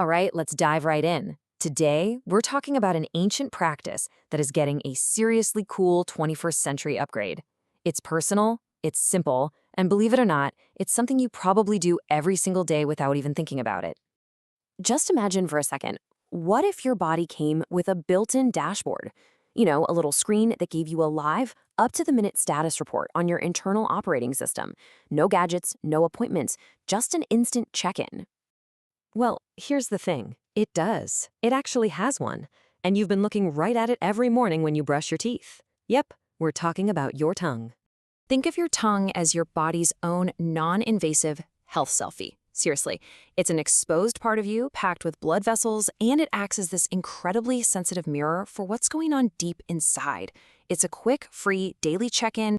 All right, let's dive right in. Today, we're talking about an ancient practice that is getting a seriously cool 21st century upgrade. It's personal, it's simple, and believe it or not, it's something you probably do every single day without even thinking about it. Just imagine for a second, what if your body came with a built-in dashboard? You know, a little screen that gave you a live, up-to-the-minute status report on your internal operating system. No gadgets, no appointments, just an instant check-in. Well, here's the thing. It does. It actually has one. And you've been looking right at it every morning when you brush your teeth. Yep, we're talking about your tongue. Think of your tongue as your body's own non-invasive health selfie. Seriously, it's an exposed part of you packed with blood vessels, and it acts as this incredibly sensitive mirror for what's going on deep inside. It's a quick, free, daily check-in.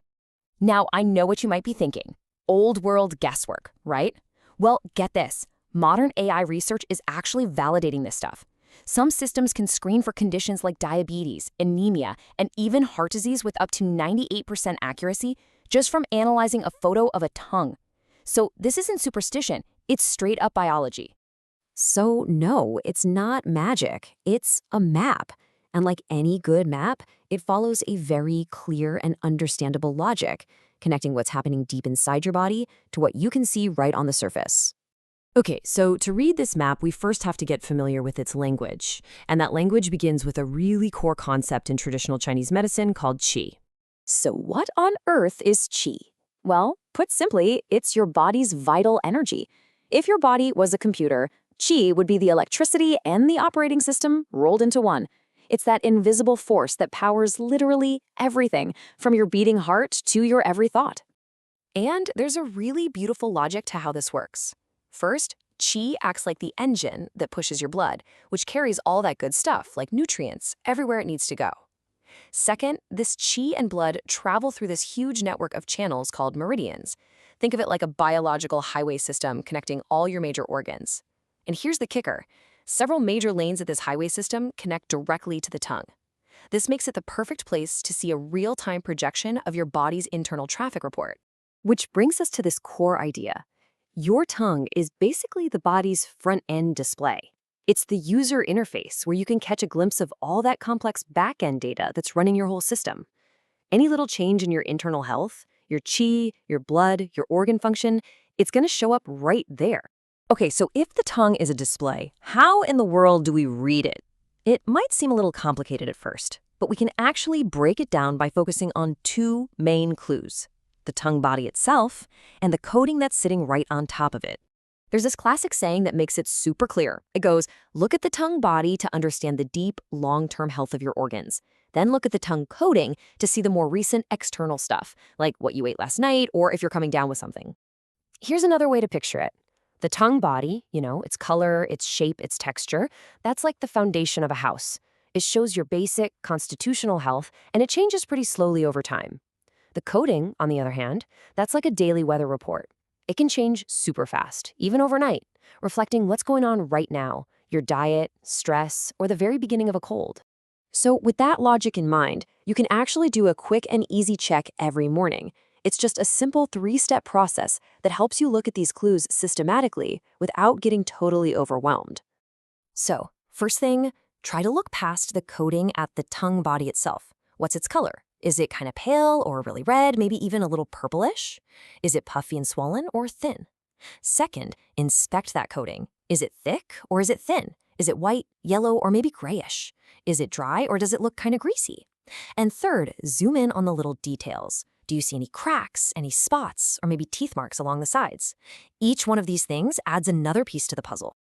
Now, I know what you might be thinking. Old world guesswork, right? Well, get this. Modern AI research is actually validating this stuff. Some systems can screen for conditions like diabetes, anemia, and even heart disease with up to 98% accuracy just from analyzing a photo of a tongue. So this isn't superstition, it's straight up biology. So no, it's not magic, it's a map. And like any good map, it follows a very clear and understandable logic, connecting what's happening deep inside your body to what you can see right on the surface. Okay, so to read this map, we first have to get familiar with its language. And that language begins with a really core concept in traditional Chinese medicine called qi. So what on earth is qi? Well, put simply, it's your body's vital energy. If your body was a computer, qi would be the electricity and the operating system rolled into one. It's that invisible force that powers literally everything, from your beating heart to your every thought. And there's a really beautiful logic to how this works. First, qi acts like the engine that pushes your blood, which carries all that good stuff, like nutrients, everywhere it needs to go. Second, this qi and blood travel through this huge network of channels called meridians. Think of it like a biological highway system connecting all your major organs. And here's the kicker. Several major lanes of this highway system connect directly to the tongue. This makes it the perfect place to see a real-time projection of your body's internal traffic report. Which brings us to this core idea. Your tongue is basically the body's front-end display. It's the user interface where you can catch a glimpse of all that complex back-end data that's running your whole system. Any little change in your internal health, your qi, your blood, your organ function, it's going to show up right there. Okay, so if the tongue is a display, how in the world do we read it? It might seem a little complicated at first, but we can actually break it down by focusing on two main clues: the tongue body itself, and the coating that's sitting right on top of it. There's this classic saying that makes it super clear. It goes, look at the tongue body to understand the deep, long-term health of your organs. Then look at the tongue coating to see the more recent external stuff, like what you ate last night or if you're coming down with something. Here's another way to picture it. The tongue body, its color, its shape, its texture, that's like the foundation of a house. It shows your basic constitutional health, and it changes pretty slowly over time. The coating, on the other hand, that's like a daily weather report. It can change super fast, even overnight, reflecting what's going on right now, your diet, stress, or the very beginning of a cold. So with that logic in mind, you can actually do a quick and easy check every morning. It's just a simple 3-step process that helps you look at these clues systematically without getting totally overwhelmed. So, first thing, try to look past the coating at the tongue body itself. What's its color? Is it kind of pale or really red, maybe even a little purplish? Is it puffy and swollen or thin? Second, inspect that coating. Is it thick or is it thin? Is it white, yellow, or maybe grayish? Is it dry or does it look kind of greasy? And third, zoom in on the little details. Do you see any cracks, any spots, or maybe teeth marks along the sides? Each one of these things adds another piece to the puzzle.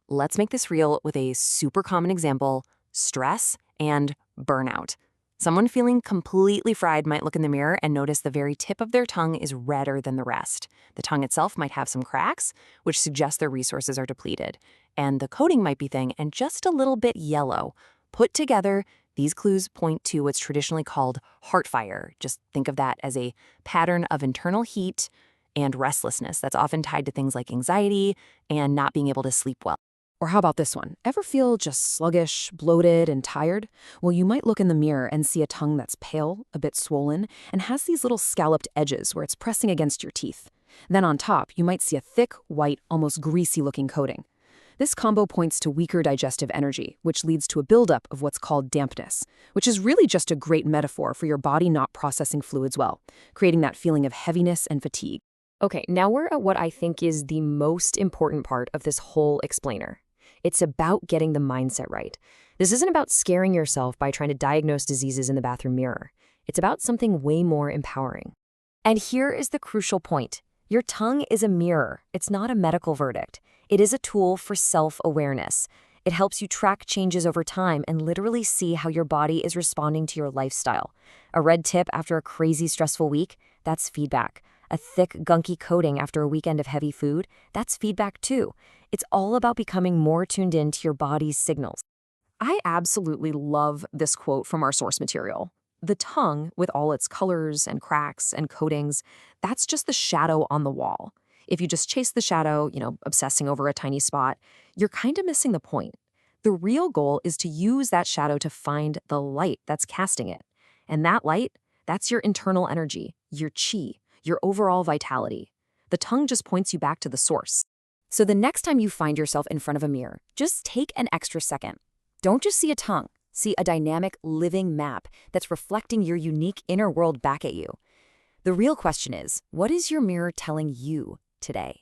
Let's make this real with a super common example: stress and burnout. Someone feeling completely fried might look in the mirror and notice the very tip of their tongue is redder than the rest. The tongue itself might have some cracks, which suggests their resources are depleted. And the coating might be thin and just a little bit yellow. Put together, these clues point to what's traditionally called heart fire. Just think of that as a pattern of internal heat and restlessness that's often tied to things like anxiety and not being able to sleep well. Or how about this one? Ever feel just sluggish, bloated, and tired? Well, you might look in the mirror and see a tongue that's pale, a bit swollen, and has these little scalloped edges where it's pressing against your teeth. Then on top, you might see a thick, white, almost greasy-looking coating. This combo points to weaker digestive energy, which leads to a buildup of what's called dampness, which is really just a great metaphor for your body not processing fluids well, creating that feeling of heaviness and fatigue. Okay, now we're at what I think is the most important part of this whole explainer. It's about getting the mindset right. This isn't about scaring yourself by trying to diagnose diseases in the bathroom mirror. It's about something way more empowering. And here is the crucial point. Your tongue is a mirror. It's not a medical verdict. It is a tool for self-awareness. It helps you track changes over time and literally see how your body is responding to your lifestyle. A red tip after a crazy stressful week, that's feedback. A thick, gunky coating after a weekend of heavy food, that's feedback too. It's all about becoming more tuned in to your body's signals. I absolutely love this quote from our source material. The tongue, with all its colors and cracks and coatings, that's just the shadow on the wall. If you just chase the shadow, obsessing over a tiny spot, you're kind of missing the point. The real goal is to use that shadow to find the light that's casting it. And that light, that's your internal energy, your chi, your overall vitality. The tongue just points you back to the source. So the next time you find yourself in front of a mirror, just take an extra second. Don't just see a tongue, see a dynamic, living map that's reflecting your unique inner world back at you. The real question is, what is your mirror telling you today?